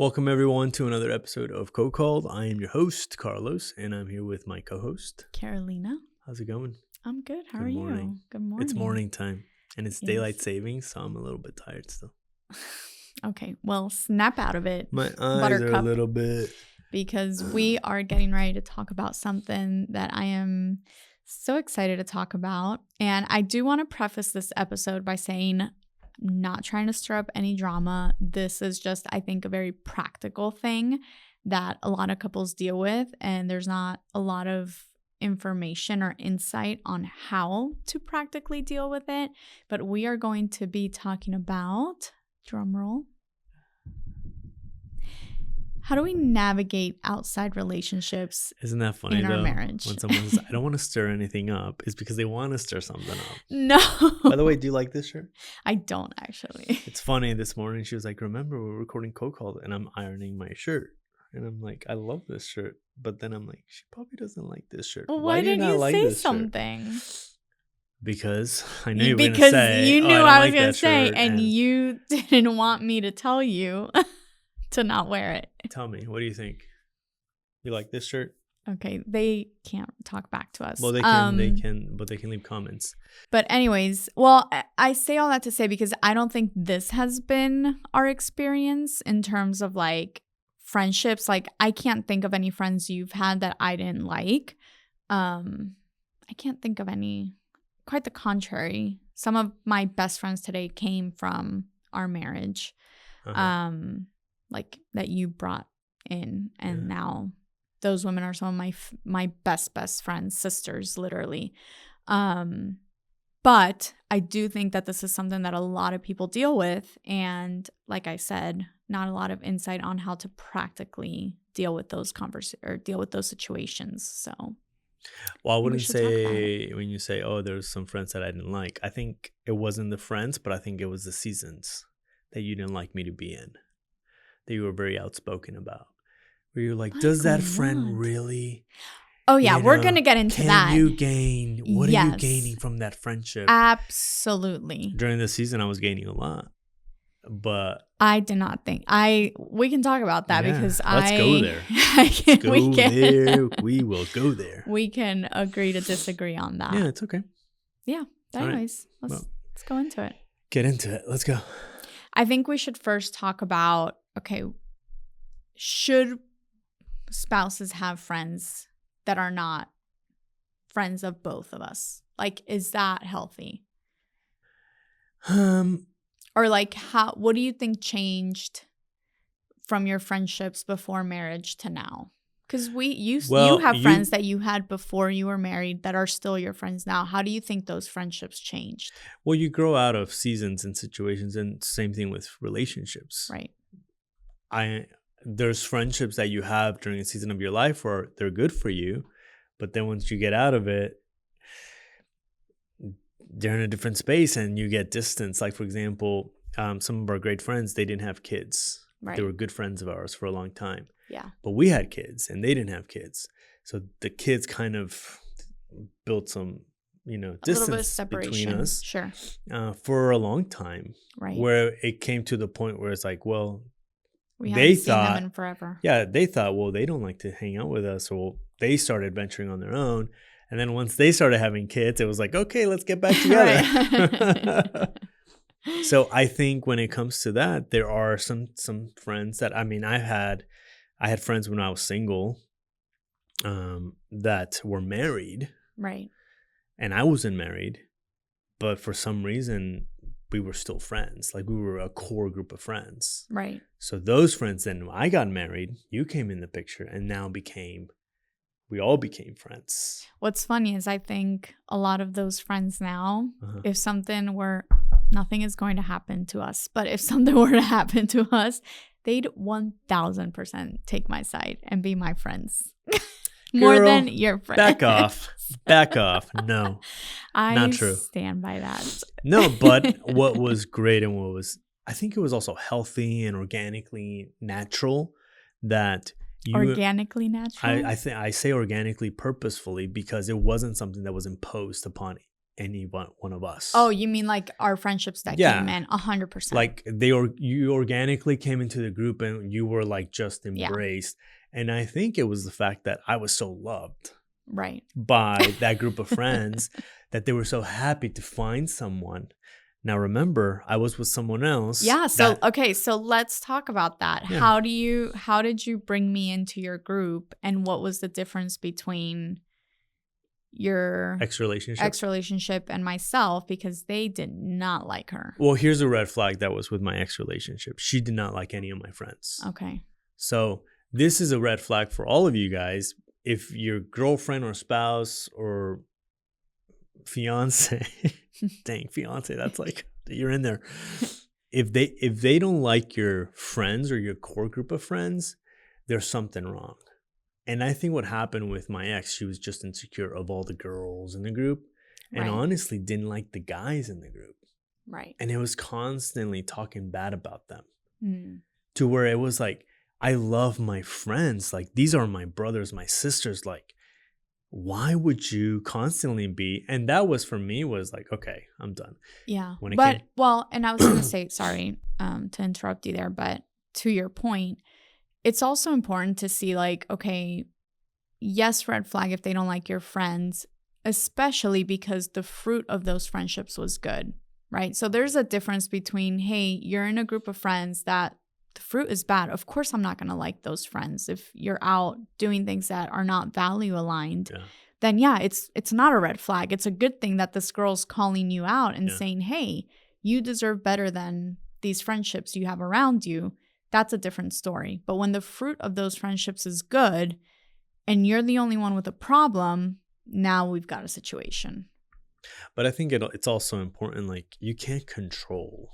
Welcome everyone to another episode of CoCalled. I am your host, Carlos, and I'm here with my co-host, Carolina. How's it going? I'm good. How Good are morning. you? Good morning. It's morning time, and it's Yes. daylight savings, so I'm a little bit tired still. Okay, well, snap out of it. My eyes are a little bit... Because we are getting ready to talk about something that I am so excited to talk about. And I do want to preface this episode by saying, not trying to stir up any drama. This is just, I think, a very practical thing that a lot of couples deal with. And there's not a lot of information or insight on how to practically deal with it. But we are going to be talking about, drum roll, how do we navigate outside relationships? Isn't that funny, in our though? marriage? When someone says, I don't want to stir anything up, it's because they want to stir something up. No. By the way, do you like this shirt? I don't actually. It's funny. This morning, she was like, remember, we're recording CoCalled, and I'm ironing my shirt. And I'm like, I love this shirt. But then I'm like, she probably doesn't like this shirt. Well, why didn't you like say this something? Shirt? Because I knew you were going to Because say, you knew I was going to say, shirt, and you didn't want me to tell you to not wear it. Tell me, what do you think? You like this shirt? Okay, they can't talk back to us. Well, they can, but they can leave comments. But anyways, well, I say all that to say because I don't think this has been our experience in terms of like friendships. Like, I can't think of any friends you've had that I didn't like. I can't think of any. Quite the contrary. Some of my best friends today came from our marriage, like that you brought in, and now those women are some of my best friends, sisters, literally. But I do think that this is something that a lot of people deal with, and like I said, not a lot of insight on how to practically deal with those deal with those situations. So. Well, I wouldn't say when you say, oh, there's some friends that I didn't like. I think it wasn't the friends, but I think it was the seasons that you didn't like me to be in, that you were very outspoken about. Where you're like, does that friend really? Oh, yeah, we're going to get into that. What are you gaining from that friendship? Absolutely. During the season, I was gaining a lot. But I did not think we can talk about that because let's go there. We will go there. We can agree to disagree on that. Yeah, it's okay. Yeah. But anyways, let's go into it. Get into it. Let's go. I think we should first talk about, okay, should spouses have friends that are not friends of both of us? Like, is that healthy? Or like, what do you think changed from your friendships before marriage to now? Because you have friends that you had before you were married that are still your friends now. How do you think those friendships changed? Well, you grow out of seasons and situations, and same thing with relationships. Right. There's friendships that you have during a season of your life where they're good for you, but then once you get out of it, they're in a different space and you get distance. Like, for example, some of our great friends, they didn't have kids. Right. They were good friends of ours for a long time. Yeah. But we had kids and they didn't have kids. So the kids kind of built some, distance between us. Sure. For a long time. Right. Where it came to the point where it's like, well, we haven't seen them in forever. Yeah, they thought, well, they don't like to hang out with us. Or they started venturing on their own. And then once they started having kids, it was like, okay, let's get back together. So I think when it comes to that, there are some friends that, I had friends when I was single that were married. Right. And I wasn't married. But for some reason, we were still friends. Like, we were a core group of friends. Right. So those friends, then when I got married, you came in the picture and now we all became friends. What's funny is I think a lot of those friends now, if nothing is going to happen to us, but if something were to happen to us, they'd 1000% take my side and be my friends. More than your friends. Back off. No, not true. I stand by that. No, but what was great and I think it was also healthy and organically natural that organically natural? I say organically purposefully because it wasn't something that was imposed upon one of us. Oh, you mean like our friendships that came in 100%. Like you organically came into the group and you were like just embraced. And I think it was the fact that I was so loved by that group of friends that they were so happy to find someone. Now, remember, I was with someone else. Yeah. So, so let's talk about that. Yeah. How did you bring me into your group, and what was the difference between your ex-relationship and myself? Because they did not like her. Well, here's a red flag that was with my ex-relationship. She did not like any of my friends. Okay. So this is a red flag for all of you guys. If your girlfriend or spouse or fiance, dang, fiance, that's like, you're in there. If they don't like your friends or your core group of friends, there's something wrong. And I think what happened with my ex, she was just insecure of all the girls in the group and honestly didn't like the guys in the group. Right. And it was constantly talking bad about them to where it was like, I love my friends. Like, these are my brothers, my sisters. Like, why would you constantly be? And that was, for me, was like, okay, I'm done. Yeah. And I was going to say, sorry to interrupt you there, but to your point, it's also important to see like, okay, yes, red flag if they don't like your friends, especially because the fruit of those friendships was good, right? So there's a difference between, hey, you're in a group of friends that the fruit is bad. Of course, I'm not going to like those friends. If you're out doing things that are not value aligned, then it's not a red flag. It's a good thing that this girl's calling you out and saying, hey, you deserve better than these friendships you have around you. That's a different story. But when the fruit of those friendships is good and you're the only one with a problem, now we've got a situation. But I think it's also important, like, you can't control.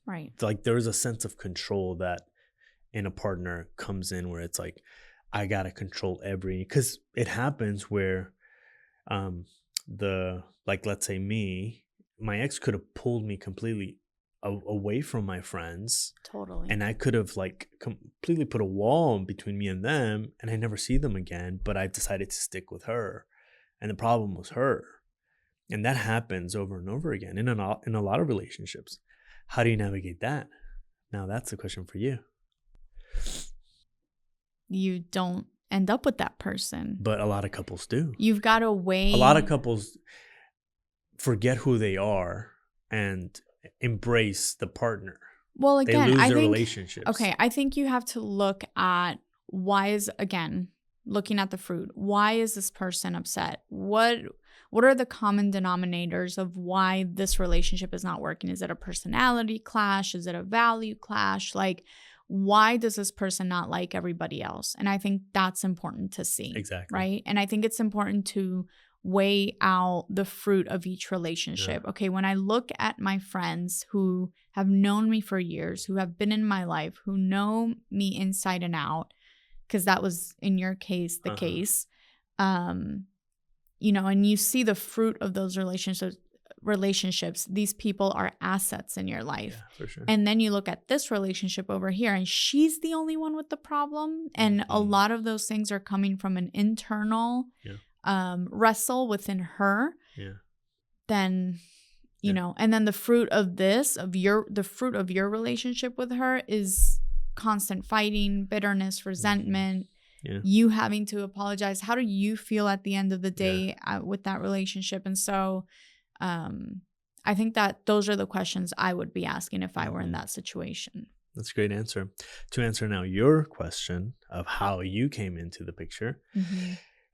Right. Like, there's a sense of control that in a partner comes in where it's like, I got to control because it happens where let's say my ex could have pulled me completely away from my friends. Totally. And I could have like completely put a wall between me and them, and I never see them again, but I've decided to stick with her. And the problem was her. And that happens over and over again in a lot of relationships. How do you navigate that? Now that's the question for you. You don't end up with that person. But a lot of couples do. You've got to weigh. A lot of couples forget who they are and embrace the partner. Well, again, they lose their relationships. Okay, I think you have to look at looking at the fruit. Why is this person upset? What are the common denominators of why this relationship is not working? Is it a personality clash? Is it a value clash? Like, why does this person not like everybody else? And I think that's important to see. Exactly. Right? And I think it's important to weigh out the fruit of each relationship. Yeah. Okay, when I look at my friends who have known me for years, who have been in my life, who know me inside and out, because that was in your case the case, and you see the fruit of those relationships, these people are assets in your life. Yeah, for sure. And then you look at this relationship over here and she's the only one with the problem. And a lot of those things are coming from an internal wrestle within her. Yeah. Then, and then the fruit of your relationship with her is constant fighting, bitterness, resentment, you having to apologize. How do you feel at the end of the day with that relationship? And so I think that those are the questions I would be asking if I were in that situation. That's a great answer. To answer now your question of how you came into the picture,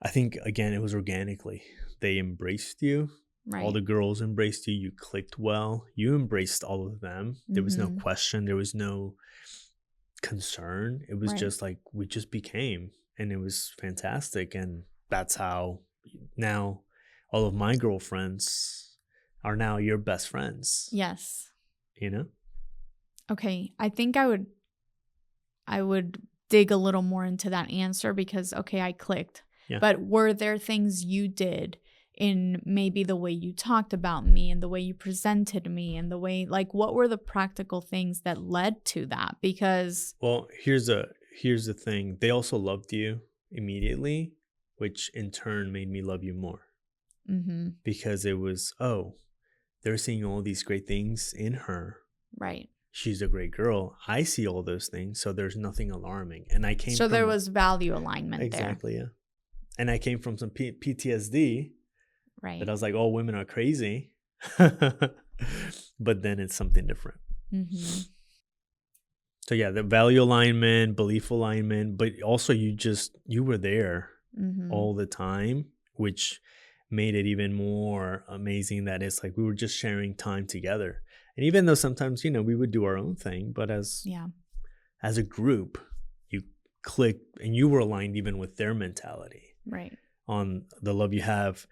I think, again, it was organically. They embraced you. Right. All the girls embraced you. You clicked well. You embraced all of them. There was no question. There was no concern. It was just like we just became, and it was fantastic. And that's how now all of my girlfriends are now your best friends. Yes. Okay, I think I would dig a little more into that answer because I clicked. Yeah. But were there things you did in maybe the way you talked about me and the way you presented me and the way, like, what were the practical things that led to that? Because, well, here's the thing. They also loved you immediately, which in turn made me love you more. because it was, oh, they're seeing all these great things in her. Right. She's a great girl. I see all those things, so there's nothing alarming. And I came so from, there was value alignment exactly, yeah. And I came from some PTSD, right? That I was like, all women are crazy. But then it's something different. So yeah, the value alignment, belief alignment, but also you were there all the time, which made it even more amazing that it's like we were just sharing time together. And even though sometimes, we would do our own thing, but as a group, you clicked and you were aligned even with their mentality. Right. On the love you have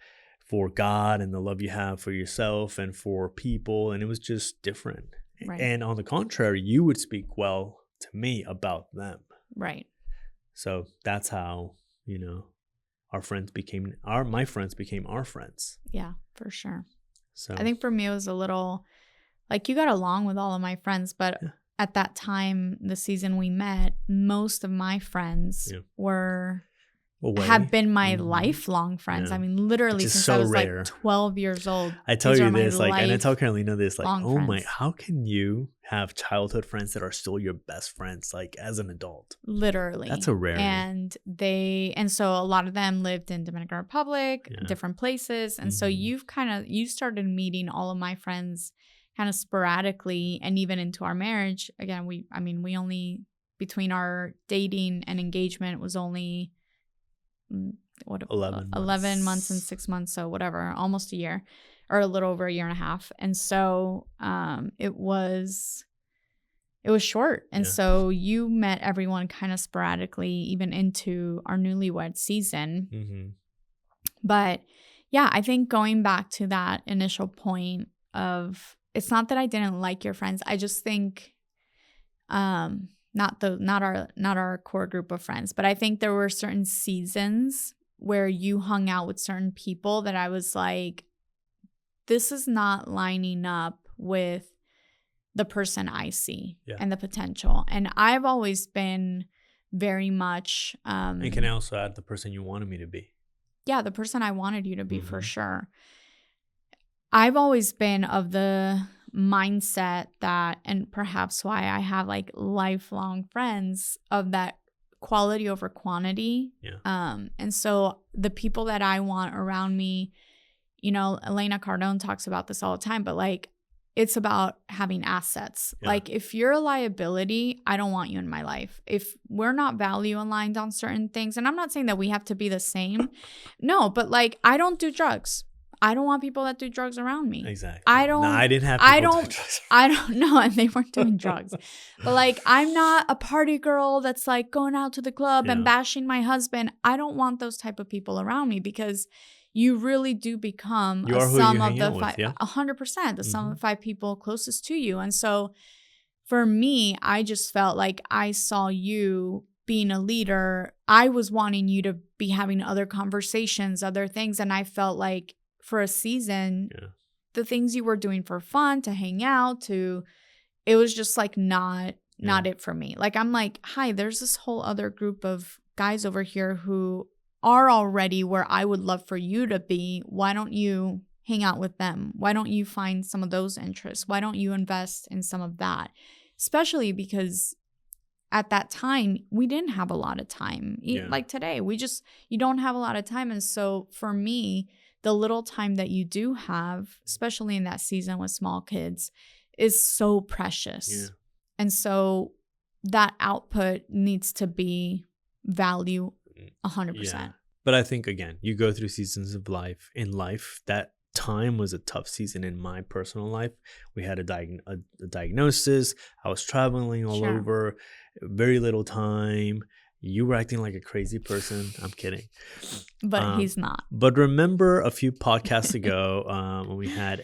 for God and the love you have for yourself and for people. And it was just different. Right. And on the contrary, you would speak well to me about them. Right. So that's how, our friends became my friends became our friends. Yeah, for sure. So I think for me, it was a little like you got along with all of my friends, but at that time, the season we met, most of my friends have been my lifelong friends. I mean, literally since I was rare. Like 12 years old. I tell you this, and I tell Carolina this, oh my, how can you have childhood friends that are still your best friends, like as an adult? Literally. That's a rarity. And so a lot of them lived in Dominican Republic, different places. And so you started meeting all of my friends kind of sporadically, and even into our marriage. Again, we only, between our dating and engagement was only 11 months and 6 months, so whatever, almost a year, or a little over a year and a half. And so it was short. And so you met everyone kind of sporadically, even into our newlywed season. But yeah, I think going back to that initial point of, it's not that I didn't like your friends, I just think not our core group of friends, but I think there were certain seasons where you hung out with certain people that I was like, this is not lining up with the person I see and the potential. And I've always been very much and can I also add the person you wanted me to be? Yeah, the person I wanted you to be, for sure. I've always been of the mindset that, and perhaps why I have like lifelong friends, of that quality over quantity. And so the people that I want around me, Elena Cardone talks about this all the time, but like, it's about having assets. Like if you're a liability, I don't want you in my life. If we're not value aligned on certain things, and I'm not saying that we have to be the same. No, but like, I don't do drugs. I don't want people that do drugs around me. Exactly. I didn't have people do drugs. I don't know, and they weren't doing drugs. But like, I'm not a party girl that's like going out to the club and bashing my husband. I don't want those type of people around me, because you really do become a sum of the 100%, the sum of 5 people closest to you. And so for me, I just felt like I saw you being a leader. I was wanting you to be having other conversations, other things. And I felt like for a season, the things you were doing for fun, to hang out, it was just like not it for me. Like, I'm like, hi, there's this whole other group of guys over here who are already where I would love for you to be. Why don't you hang out with them? Why don't you find some of those interests? Why don't you invest in some of that? Especially because at that time, we didn't have a lot of time. Like today, you don't have a lot of time. And so for me, the little time that you do have, especially in that season with small kids, is so precious. And so that output needs to be value 100%. But I think, again, you go through seasons of life. In life, that time was a tough season in my personal life. We had a diagnosis. I was traveling all over, very little time. You were acting like a crazy person. I'm kidding. But he's not. But remember a few podcasts ago when we had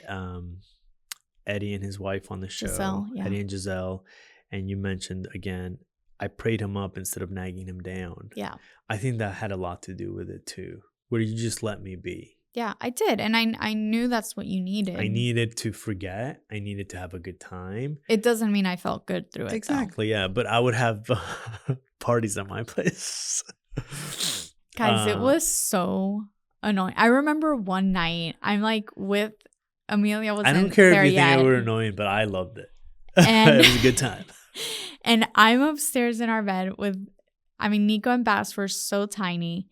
Eddie and his wife on the show, Giselle, Eddie and Giselle, and you mentioned, again, I prayed him up instead of nagging him down. Yeah. I think that had a lot to do with it too, where you just let me be. Yeah, I did. And I knew that's what you needed. I needed to forget. I needed to have a good time. It doesn't mean I felt good through it. Exactly, yeah. But I would have parties at my place. Guys, it was so annoying. I remember one night, I'm like with Amelia wasn't I don't care there if you yet. think it were annoying, but I loved it. And it was a good time. And I'm upstairs in our bed with, Nico and Bass were so tiny.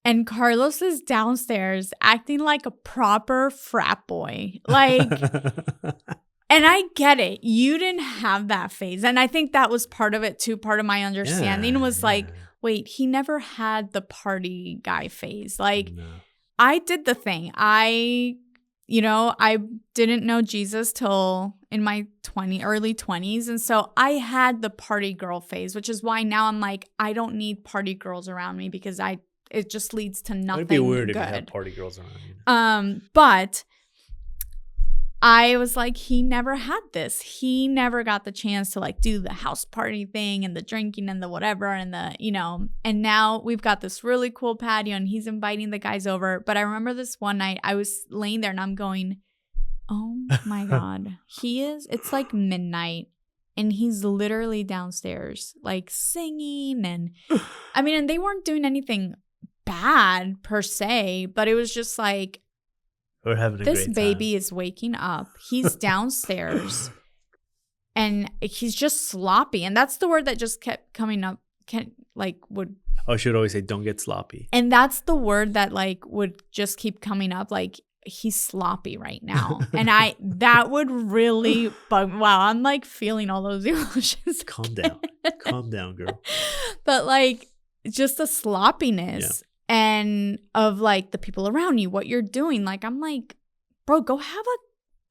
And Carlos is downstairs acting like a proper frat boy. Like, and I get it. You didn't have that phase. And I think that was part of it too. Part of my understanding was like, wait, he never had the party guy phase. Like, I did the thing. I didn't know Jesus till in my early 20s. And so I had the party girl phase, which is why now I'm like, I don't need party girls around me because it just leads to nothing good. It'd be weird if you had party girls around you. But I was like, he never had this. He never got the chance to like do the house party thing and the drinking and the whatever and the, and now we've got this really cool patio and he's inviting the guys over. But I remember this one night I was laying there and I'm going, oh my God, it's like midnight and he's literally downstairs like singing and and they weren't doing anything bad per se, but it was just like, we're having a this great baby time. is waking up. He's downstairs and he's just sloppy. And that's the word that just kept coming up. I should always say, don't get sloppy. And that's the word that like would just keep coming up. Like, he's sloppy right now. And that would really bug. Wow. I'm like feeling all those emotions. Calm down. Calm down, girl. But like just the sloppiness. Yeah. And of like the people around you, what you're doing. Like, I'm like, bro, go have a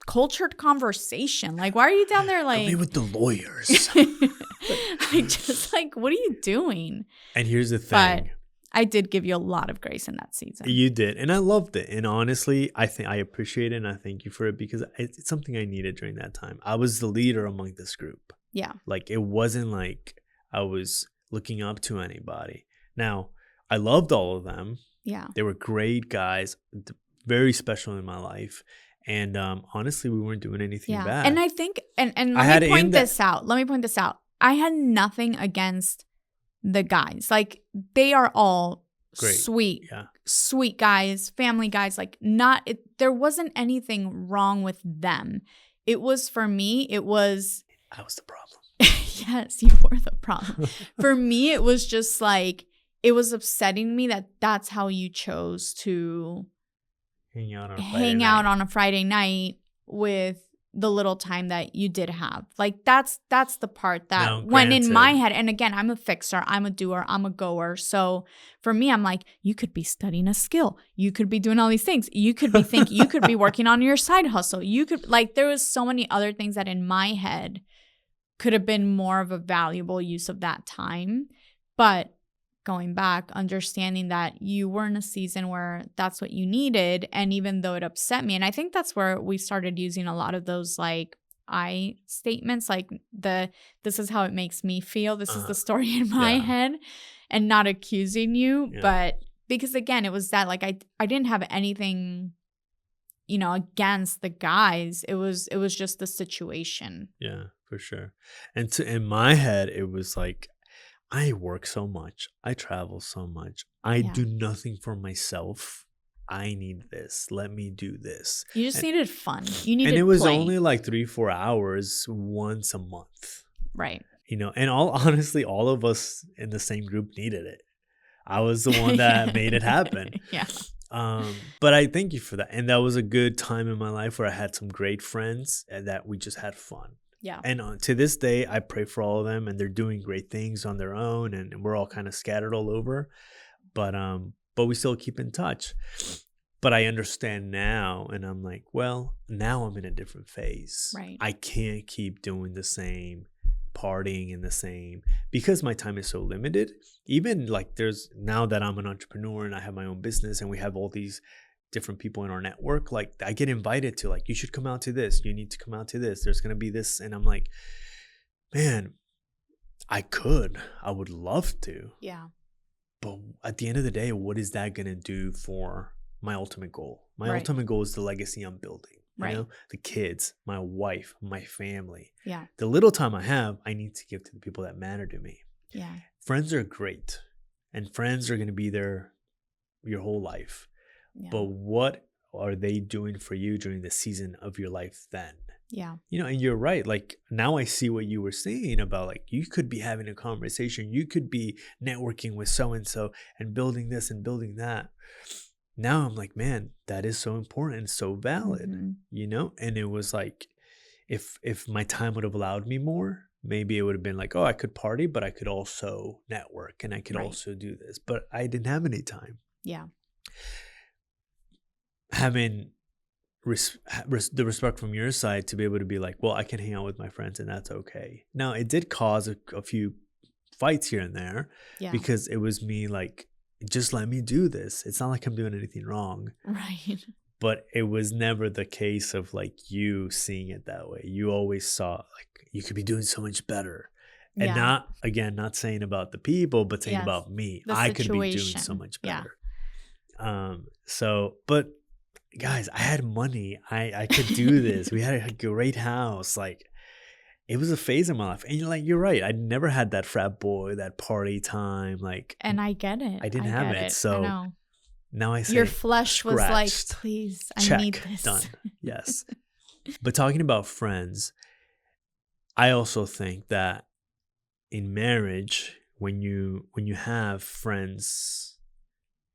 cultured conversation. Like, why are you down there like. Go be with the lawyers. Like, just like, what are you doing? And here's the thing. But I did give you a lot of grace in that season. You did. And I loved it. And honestly, I think I appreciate it and I thank you for it because it's something I needed during that time. I was the leader among this group. Yeah. Like, it wasn't like I was looking up to anybody. Now, I loved all of them. Yeah. They were great guys, very special in my life. And honestly, we weren't doing anything bad. And I think, and let me point this out. I had nothing against the guys. Like, they are all great. Sweet guys, family guys. Like, there wasn't anything wrong with them. It was, for me, I was the problem. Yes, you were the problem. For me, it was just like, it was upsetting me that that's how you chose to hang out on a Friday night with the little time that you did have. Like, that's the part that went in my head. And again, I'm a fixer. I'm a doer. I'm a goer. So for me, I'm like, you could be studying a skill. You could be doing all these things. You could be thinking, you could be working on your side hustle. You could, like, there was so many other things that in my head could have been more of a valuable use of that time. But going back, understanding that you were in a season where that's what you needed. And even though it upset me, and I think that's where we started using a lot of those like I statements, like this is how it makes me feel. This is the story in my head, and not accusing you. Yeah. But because again, it was that like I didn't have anything, against the guys. It was just the situation. Yeah, for sure. And so in my head, it was like, I work so much. I travel so much. I do nothing for myself. I need this. Let me do this. You just needed fun. You needed And it was play. only like 3-4 hours once a month. Right. And honestly, all of us in the same group needed it. I was the one that made it happen. Yeah. But I thank you for that. And that was a good time in my life where I had some great friends and that we just had fun. Yeah. And to this day, I pray for all of them and they're doing great things on their own and we're all kind of scattered all over. But we still keep in touch. But I understand now and I'm like, well, now I'm in a different phase. Right. I can't keep doing the same, partying in the same, because my time is so limited. Even like now that I'm an entrepreneur and I have my own business and we have all these different people in our network, like I get invited to like, you should come out to this, you need to come out to this, there's gonna be this, and I'm like, man, I would love to, but at the end of the day, what is that gonna do for my ultimate goal? My ultimate goal is the legacy I'm building, the kids, my wife, my family. The little time I have, I need to give to the people that matter to me. Friends are great and friends are gonna be there your whole life. but what are they doing for you during the season of your life then? Yeah. And you're right. Like, now I see what you were saying about, like, you could be having a conversation, you could be networking with so and so and building this and building that. Now I'm like, man, that is so important and so valid, and it was like, if my time would have allowed me more, maybe it would have been like, oh, I could party, but I could also network and I could also do this, but I didn't have any time. Yeah. Having the respect from your side to be able to be like, well, I can hang out with my friends and that's okay. Now, it did cause a few fights here and there because it was me like, just let me do this. It's not like I'm doing anything wrong. Right. But it was never the case of like you seeing it that way. You always saw like you could be doing so much better. And not saying about the people, but saying about me. I could be doing so much better. But guys, I had money. I could do this. We had a great house. Like, it was a phase in my life. And you're right. I never had that frat boy, that party time. Like, and I get it. I didn't have it. So now I say, your flesh was like, please, I need this. Done. Yes. But talking about friends, I also think that in marriage, when you have friends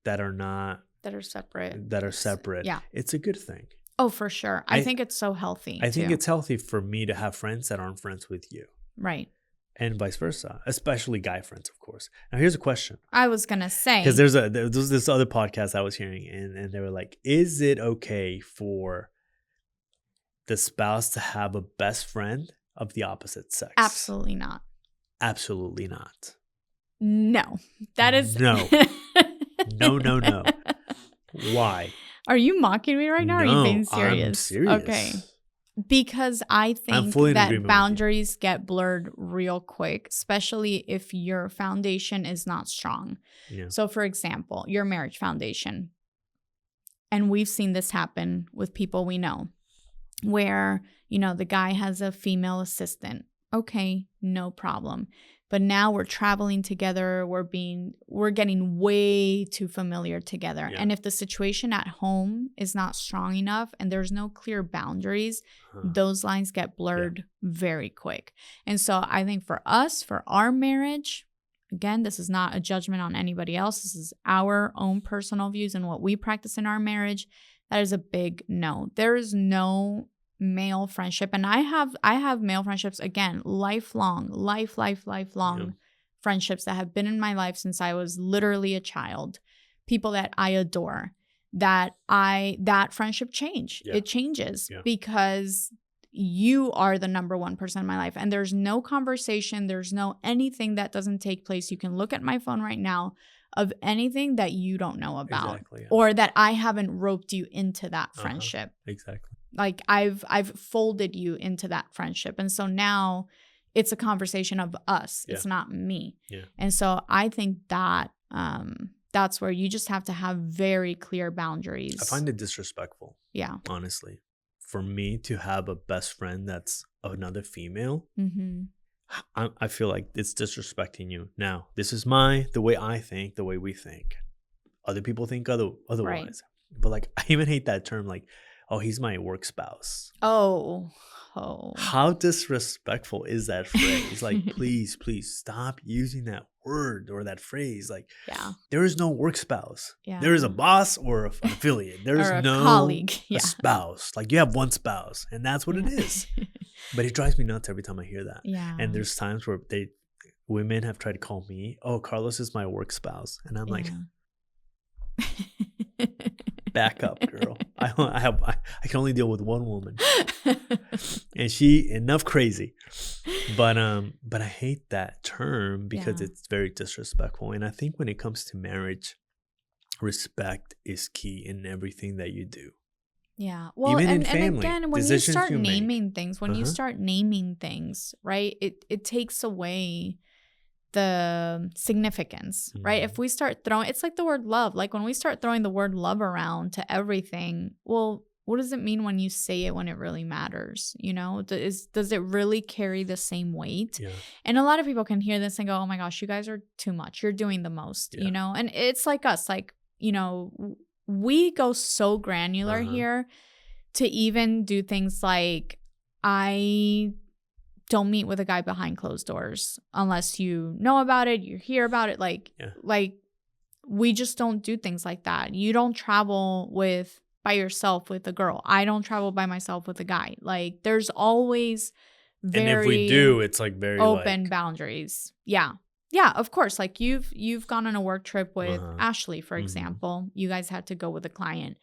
that are separate, it's a good thing. Oh, for sure. I think it's so healthy. I think it's healthy for me to have friends that aren't friends with you. Right. And vice versa, especially guy friends, of course. Now, here's a question. I was going to say. Because there's this other podcast I was hearing, and they were like, is it okay for the spouse to have a best friend of the opposite sex? Absolutely not. Absolutely not. No. That is. No. No. Why? Are you mocking me right now? Or are you being serious? I'm serious. Okay. Because I think that boundaries get blurred real quick, especially if your foundation is not strong. Yeah. So, for example, your marriage foundation. And we've seen this happen with people we know where, the guy has a female assistant. Okay, no problem. But now we're traveling together. We're getting way too familiar together. Yeah. And if the situation at home is not strong enough and there's no clear boundaries, those lines get blurred very quick. And so I think for us, for our marriage, again, this is not a judgment on anybody else. This is our own personal views and what we practice in our marriage. That is a big no. There is no male friendship, and I have male friendships, again, lifelong friendships that have been in my life since I was literally a child, people that I adore, that friendship it changes because you are the number one person in my life, and there's no conversation, there's no anything that doesn't take place. You can look at my phone right now of anything that you don't know about, or that I haven't roped you into that friendship. Exactly. Like I've folded you into that friendship. And so now it's a conversation of us. Yeah. It's not me. Yeah. And so I think that that's where you just have to have very clear boundaries. I find it disrespectful. Yeah. Honestly. For me to have a best friend that's another female, I feel like it's disrespecting you. Now, this is the way I think, the way we think. Other people think otherwise. Right. But like, I even hate that term, like, oh, he's my work spouse. Oh. How disrespectful is that phrase? Like, please stop using that word or that phrase. Like, there is no work spouse. Yeah. There is a boss or an affiliate. There is no colleague. A spouse. Like, you have one spouse, and that's what it is. But it drives me nuts every time I hear that. Yeah. And there's times where women have tried to call me, oh, Carlos is my work spouse. And I'm like, back up, girl. I can only deal with one woman, and she enough crazy. But I hate that term because it's very disrespectful. And I think when it comes to marriage, respect is key in everything that you do. Yeah. Well, even in family, and again, when you start naming things, right? It takes away the significance, right? If we start throwing, it's like the word love. Like when we start throwing the word love around to everything, well, what does it mean when you say it when it really matters? Does it really carry the same weight? Yeah. And a lot of people can hear this and go, oh my gosh, you guys are too much. You're doing the most, and it's like us, like, we go so granular here to even do things like, I don't meet with a guy behind closed doors unless you know about it, you hear about it. Like we just don't do things like that. You don't travel by yourself with a girl. I don't travel by myself with a guy. Like there's always very, and if we do, it's like very open like, boundaries. Yeah. Yeah, of course. Like you've gone on a work trip with Ashley, for example. You guys had to go with a client.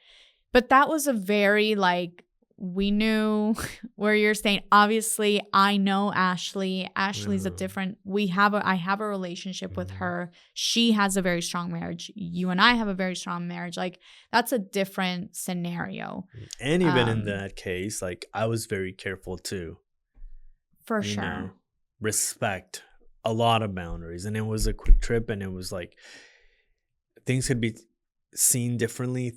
But that was a very like, we knew where you're staying. Obviously, I know Ashley. Ashley's a different, I have a relationship with her. She has a very strong marriage. You and I have a very strong marriage. Like that's a different scenario. And even in that case, like I was very careful too. For sure. Respect a lot of boundaries. And it was a quick trip, and it was like things could be seen differently.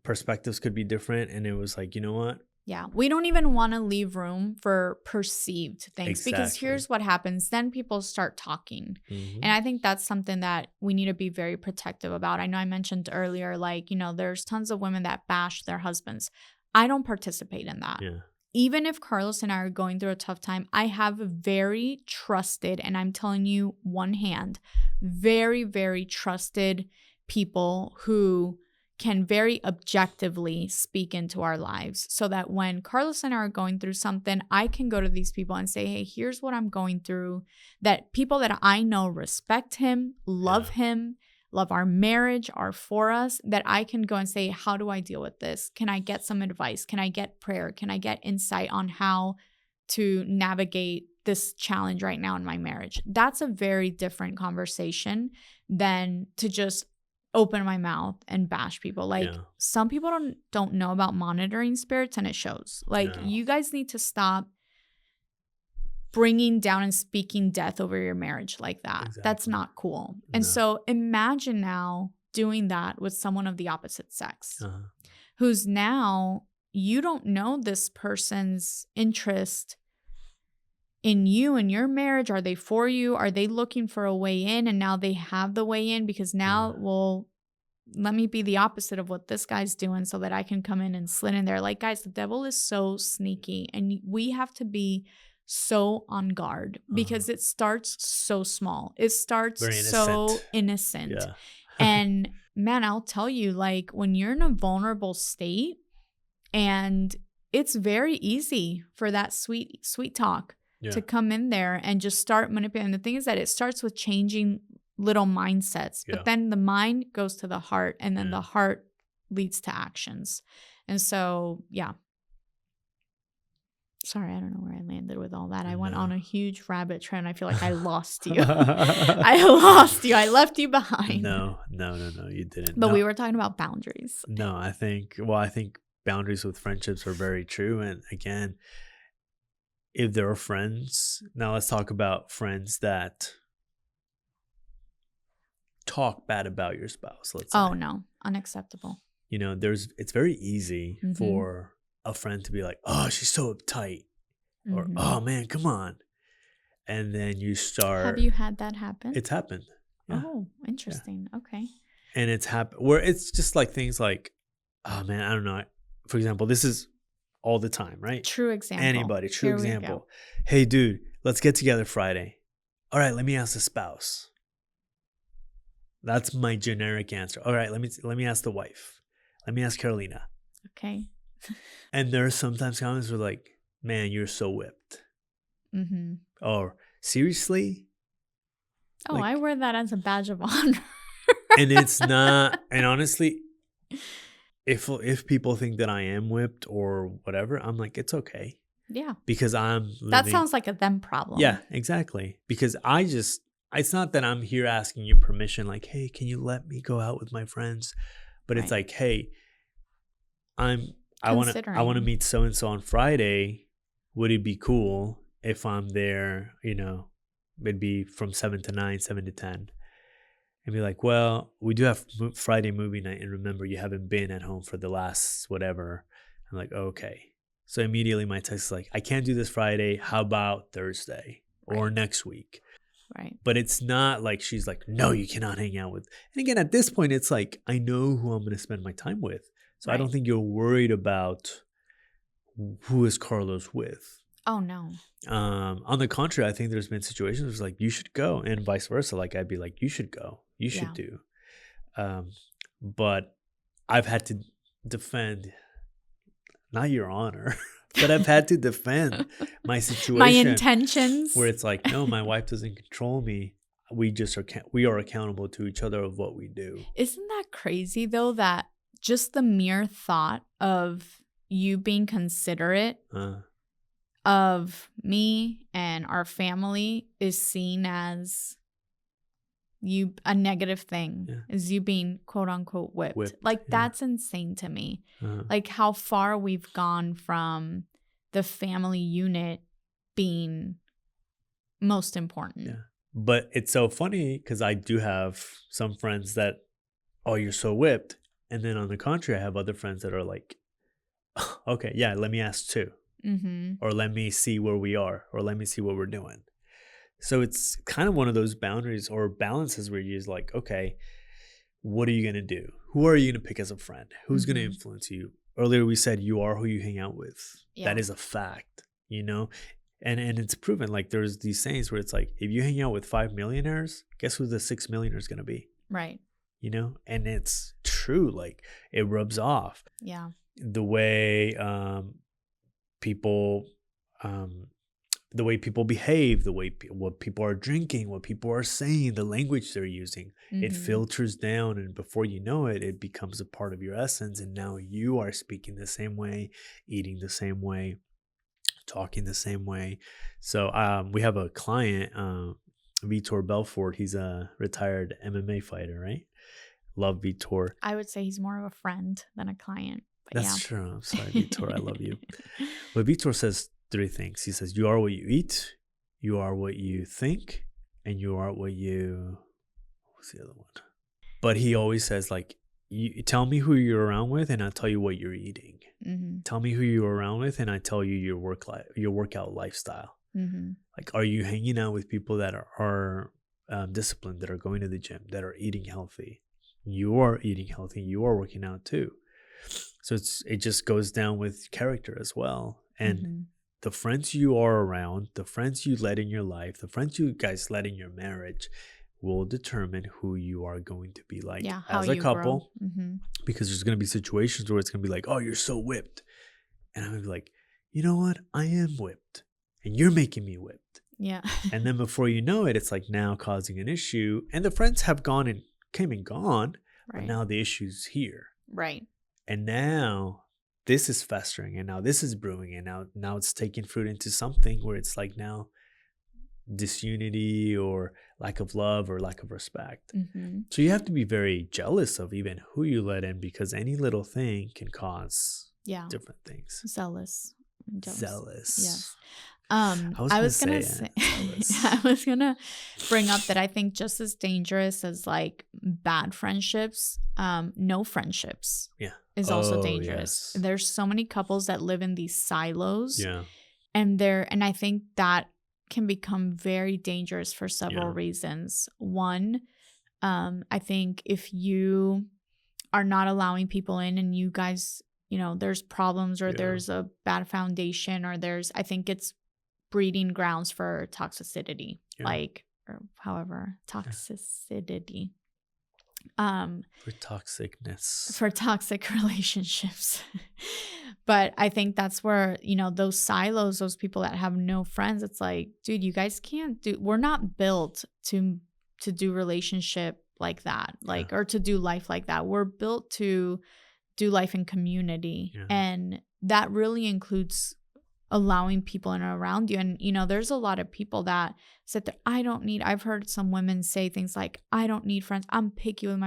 Perspectives could be different, and it was like, you know what? Yeah, we don't even want to leave room for perceived things because here's what happens. Then people start talking. And I think that's something that we need to be very protective about. I know I mentioned earlier, like, there's tons of women that bash their husbands. I don't participate in that. Yeah. Even if Carlos and I are going through a tough time, I have very trusted, and I'm telling you one hand, very, very trusted people who can very objectively speak into our lives so that when Carlos and I are going through something, I can go to these people and say, hey, here's what I'm going through. That people that I know respect him, love our marriage, are for us, that I can go and say, how do I deal with this? Can I get some advice? Can I get prayer? Can I get insight on how to navigate this challenge right now in my marriage? That's a very different conversation than to just open my mouth and bash people. Like some people don't know about monitoring spirits, and it shows. Like you guys need to stop bringing down and speaking death over your marriage like that. Exactly. That's not cool. And so imagine now doing that with someone of the opposite sex who's now, you don't know this person's interest in you and your marriage. Are they for you? Are they looking for a way in? And now they have the way in because now, well, let me be the opposite of what this guy's doing so that I can come in and slid in there. Like, guys, the devil is so sneaky, and we have to be so on guard because it starts so small. It starts so innocent. Yeah. And man, I'll tell you, like when you're in a vulnerable state, and it's very easy for that sweet talk to come in there and just start manipulating. The thing is that it starts with changing little mindsets, but then the mind goes to the heart, and then the heart leads to actions. And so, sorry, I don't know where I landed with all that. I went on a huge rabbit trail, and I feel like I lost you. I lost you. I left you behind. No, you didn't. But we were talking about boundaries. No, I think boundaries with friendships are very true. And again, if there are friends, now let's talk about friends that talk bad about your spouse. Let's say. Oh no, unacceptable. It's very easy for a friend to be like, oh, she's so uptight, or oh man, come on, and then you start. Have you had that happen? It's happened. Yeah. Oh, interesting. Yeah. Okay. And it's happened where it's just like things like, oh man, I don't know. For example, this is all the time, right? True example. Anybody, true example. Hey, dude, let's get together Friday. All right, let me ask the spouse. That's my generic answer. All right, let me ask the wife. Let me ask Carolina. Okay. And there are sometimes comments where like, man, you're so whipped. Or seriously? Oh, like, I wear that as a badge of honor. And it's not. And honestly, if people think that I am whipped or whatever, I'm like, it's okay. Yeah. Because that sounds like a them problem. Yeah, exactly. Because it's not that I'm here asking you permission, like, hey, can you let me go out with my friends? But it's like, hey, I want to meet so and so on Friday. Would it be cool if I'm there? It'd be from 7 to 9, 7 to 10. And be like, well, we do have Friday movie night, and remember, you haven't been at home for the last whatever. I'm like, okay. So immediately my text is like, I can't do this Friday. How about Thursday or next week? Right. But it's not like she's like, no, you cannot hang out with. And again, at this point, it's like, I know who I'm going to spend my time with. So I don't Right. think you're worried about who is Carlos with. Oh, no. On the contrary, I think there's been situations where it's like, you should go, and vice versa. Like, I'd be like, you should go, you should do. But I've had to defend, not your honor, but I've had to defend my situation, my intentions, where it's like, no, my wife doesn't control me. We are accountable to each other of what we do. Isn't that crazy though, that just the mere thought of you being considerate of me and our family is seen as a negative thing, is you being quote unquote whipped. Like that's insane to me. Like how far we've gone from the family unit being most important. Yeah. But it's so funny because I do have some friends that, oh, you're so whipped. And then on the contrary, I have other friends that are like, okay, yeah, let me ask too. Or let me see where we are, or let me see what we're doing. So it's kind of one of those boundaries or balances where you're like, okay, what are you going to do? Who are you going to pick as a friend? Who's going to influence you? Earlier we said you are who you hang out with. Yeah. That is a fact, you know? And it's proven. Like there's these sayings where it's like, if you hang out with 5 millionaires, guess who the 6 millionaires going to be? Right. You know? And it's true. Like it rubs off. Yeah. The way people behave, what people are drinking, what people are saying, the language they're using, it filters down, and before you know it, it becomes a part of your essence. And now you are speaking the same way, eating the same way, talking the same way. So we have a client, Vitor Belfort. He's a retired MMA fighter, right? Love Vitor. I would say he's more of a friend than a client. That's true. I'm sorry, Vitor. I love you. But Vitor says 3 things. He says, you are what you eat, you are what you think, and you are what you... What's the other one? But he always says, like, you tell me who you're around with, and I'll tell you what you're eating. Tell me who you're around with, and I tell you your workout lifestyle. Like, are you hanging out with people that are disciplined, that are going to the gym, that are eating healthy? You are eating healthy. You are working out too. So it just goes down with character as well. And the friends you are around, the friends you let in your life, the friends you guys let in your marriage will determine who you are going to be like as a couple. Because there's going to be situations where it's going to be like, oh, you're so whipped. And I'm going to be like, you know what? I am whipped. And you're making me whipped. Yeah. And then before you know it, it's like now causing an issue. And the friends have came and gone. Right. But now the issue's here. Right. And now this is festering, and now this is brewing, and now it's taking fruit into something where it's like now disunity or lack of love or lack of respect. So you have to be very jealous of even who you let in, because any little thing can cause different things. Zealous. Yes. I was gonna bring up that I think just as dangerous as like bad friendships, no friendships is also dangerous. Yes. There's so many couples that live in these silos, and I think that can become very dangerous for several reasons. One, I think if you are not allowing people in, and you guys, you know, there's problems, or there's a bad foundation, or I think it's breeding grounds for toxicity, or however, toxicity. For toxicness. For toxic relationships. But I think that's where, you know, those silos, those people that have no friends, it's like, dude, you guys we're not built to do relationship like that, like, or to do life like that. We're built to do life in community. And that really includes allowing people in and around you. And, you know, there's a lot of people that said that I've heard some women say things like, I don't need friends. I'm picky with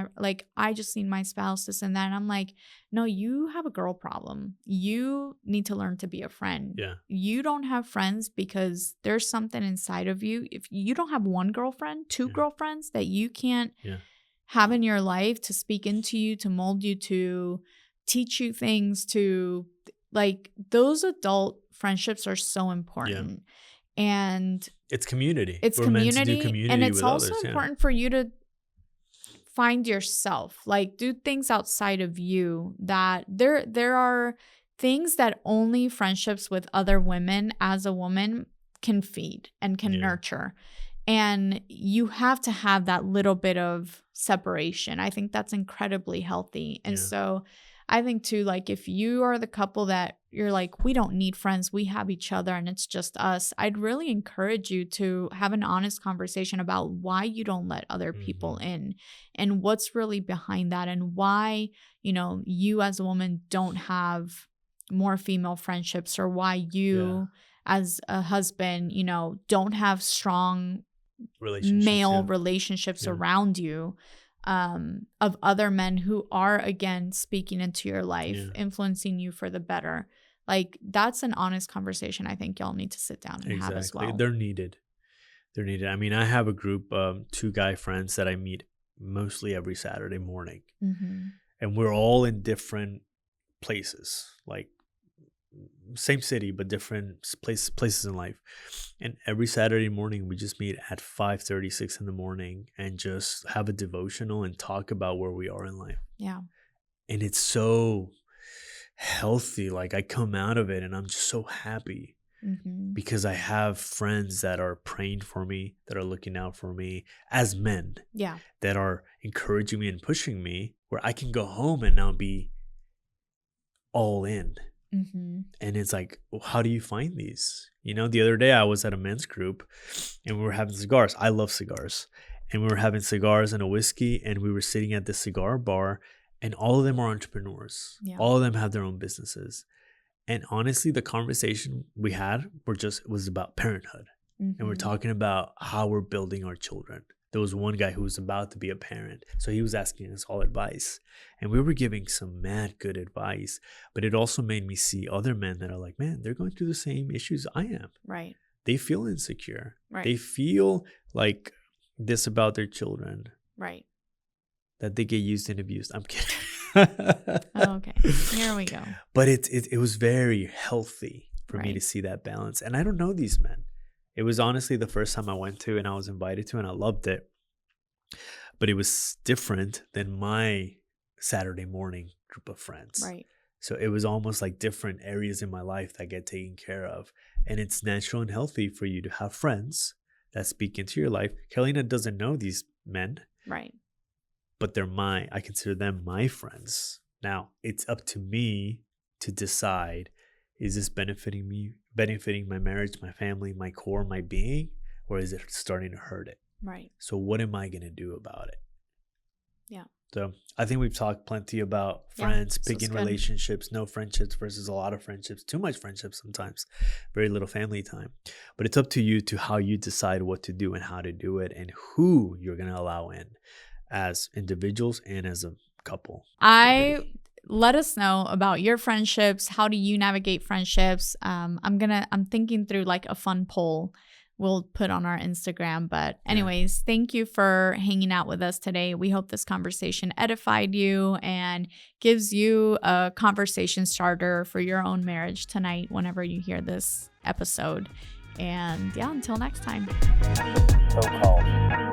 I just need my spouse, this and that. And I'm like, no, you have a girl problem. You need to learn to be a friend. Yeah. You don't have friends because there's something inside of you. If you don't have one girlfriend, 2 girlfriends that you can't have in your life to speak into you, to mold you, to teach you things, to like, those adult friendships are so important. And it's community. It's We're community, meant to do community and it's with also others, important for you to find yourself, like do things outside of you. That there are things that only friendships with other women as a woman can feed and can nurture. And you have to have that little bit of separation. I think that's incredibly healthy. And so I think too, like if you are the couple that you're like, we don't need friends, we have each other and it's just us, I'd really encourage you to have an honest conversation about why you don't let other people in and what's really behind that, and why, you know, you as a woman don't have more female friendships, or why you as a husband, you know, don't have strong male relationships around you, of other men who are, again, speaking into your life, influencing you for the better. Like, that's an honest conversation I think y'all need to sit down and have as well. They're needed. I mean, I have a group of 2 guy friends that I meet mostly every Saturday morning. And we're all in different places, like same city, but different places in life. And every Saturday morning, we just meet at 5:30, 6 in the morning and just have a devotional and talk about where we are in life. Yeah. And it's so healthy. Like, I come out of it and I'm just so happy because I have friends that are praying for me, that are looking out for me as men, that are encouraging me and pushing me, where I can go home and now be all in. And it's like, well, how do you find these? You know, the other day I was at a men's group and we were having cigars. I love cigars. And we were having cigars and a whiskey, and we were sitting at the cigar bar, and all of them are entrepreneurs. All of them have their own businesses. And honestly, the conversation we had was about parenthood. And we're talking about how we're building our children. There was one guy who was about to be a parent, so he was asking us all advice. And we were giving some mad good advice. But it also made me see other men that are like, man, they're going through the same issues I am. Right. They feel insecure. Right. They feel like this about their children. Right. That they get used and abused. I'm kidding. Okay. Here we go. But it was very healthy for me to see that balance. And I don't know these men. It was honestly the first time I went to, and I was invited to, and I loved it. But it was different than my Saturday morning group of friends. Right. So it was almost like different areas in my life that get taken care of. And it's natural and healthy for you to have friends that speak into your life. Carolina doesn't know these men. Right. But I consider them my friends. Now, it's up to me to decide, is this benefiting me, benefiting my marriage, my family, my core, my being, or is it starting to hurt it? Right. So what am I going to do about it? Yeah. So I think we've talked plenty about friends, picking relationships, no friendships versus a lot of friendships, too much friendship sometimes, very little family time. But it's up to you to how you decide what to do and how to do it, and who you're going to allow in as individuals and as a couple. Let us know about your friendships. How do you navigate friendships? I'm thinking through like a fun poll we'll put on our Instagram. But anyways, thank you for hanging out with us today. We hope this conversation edified you and gives you a conversation starter for your own marriage tonight whenever you hear this episode. And until next time. CoCalled.